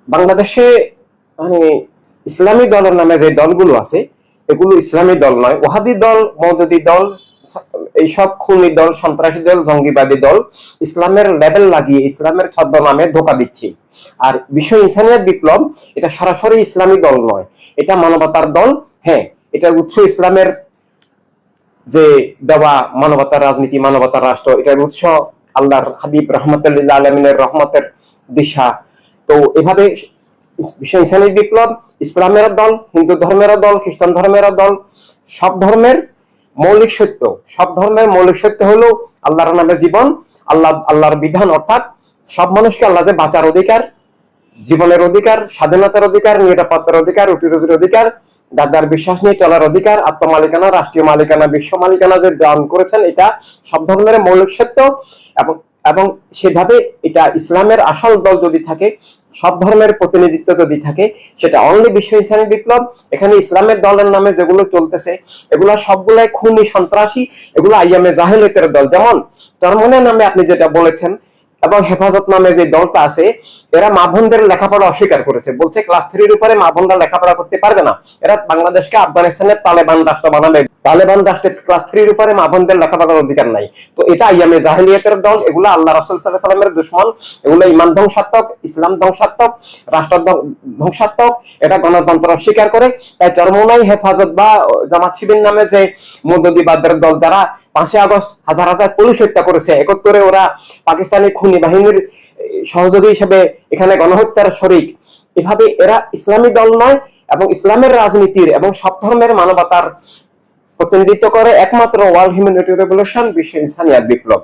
বাংলাদেশে মানে ইসলামী দলের নামে যে দলগুলো আছে এগুলো ইসলামী দল নয়, ওহাবি দল, মওদুদি দল, এইসব খুনি দল, সন্ত্রাসী দল, জঙ্গিবাদী দল ইসলামের লেবেল লাগিয়ে ইসলামের ছদ্মনামে ধোঁকা দিচ্ছে। আর বিশ্ব ইনসানিয়াত বিপ্লব এটা সরাসরি ইসলামী দল নয়, এটা মানবতার দল। হ্যাঁ, এটা উৎস ইসলামের যে দেওয়া মানবতার রাজনীতি, মানবতার রাষ্ট্র, এটার উৎস আল্লাহর হাবিব রহমতুল আলমিনের রহমতের দিশা। তো এভাবে বিশ্ব ইনসানিয়াত বিপ্লব ইসলামের দল, হিন্দু ধর্মের দল, খ্রিস্টান ধর্মের দল, সব ধর্মের মৌলিক সত্য, সব ধর্মের মৌলিক সত্য হলো আল্লাহর নামে জীবন, আল্লাহর বিধান, অর্থাৎ সব মানুষকে আল্লাহ যে বাঁচার অধিকার, জীবনের অধিকার, স্বাধীনতার অধিকার, নিরাপত্তার অধিকার, রুটি রুজির অধিকার, দাদার বিশ্বাস নিয়ে চলার অধিকার, আত্মমালিকানা, রাষ্ট্রীয় মালিকানা, বিশ্ব মালিকানা যে দান করেছেন, এটা সব ধর্মের মৌলিক সত্য। এবং এবং সেভাবে এটা ইসলামের আসল দল যদি থাকে, সব ধর্মের প্রতিনিধিত্ব যদি থাকে, সেটা অনলি বিশ্ব ইসলামী বিপ্লব। এখানে ইসলামের দলের নামে যেগুলো চলতেছে এগুলো সবগুলাই খুনি, সন্ত্রাসী, এগুলো আইয়ামে জাহেলিয়াতের দল। যেমন চরমনের নামে আপনি যেটা বলেছেন, এবং হেফাজত নামে যে দলটা আছে, এরা মা বোনদের লেখাপড়া অস্বীকার করেছে, বলছে ক্লাস 3 উপরে মা বোনরা লেখাপড়া করতে পারবে না। এরা বাংলাদেশকে আফগানিস্তানের তালেবান রাষ্ট্র বানাবে, তালেবান রাষ্ট্রের ক্লাস 3 উপরে মা বোনদের লেখাপড়ার অধিকার নাই। তো এটা আইয়ামে জাহেলিয়াতের দল, এগুলো আল্লাহ রাসূল সাল্লাল্লাহু আলাইহি ওয়াসাল্লামের দুশমন, এগুলো ইমান ধ্বংসাত্মক, ইসলাম ধ্বংসাত্মক, রাষ্ট্র ধ্বংসাত্মক, এটা গণতন্ত্র অস্বীকার করে। তাই চরমোনাই, হেফাজত বা জামাত শিবির নামে যে মৌদুদিবাদের দল, যারা 5 আগস্ট হাজার হাজার পুলিশ হত্যা করেছে, 71-এ ওরা পাকিস্তানি খুনি বাহিনীর সহযোগী হিসেবে এখানে গণহত্যার শরিক, এভাবে এরা ইসলামী দল নয় এবং ইসলামের রাজনীতির এবং সব ধর্মের মানবতার প্রতিনিধিত্ব করে একমাত্র ওয়ার্ল্ড হিউম্যানিটি রেভলিউশন, বিশ্ব ইনসানিয়াত বিপ্লব।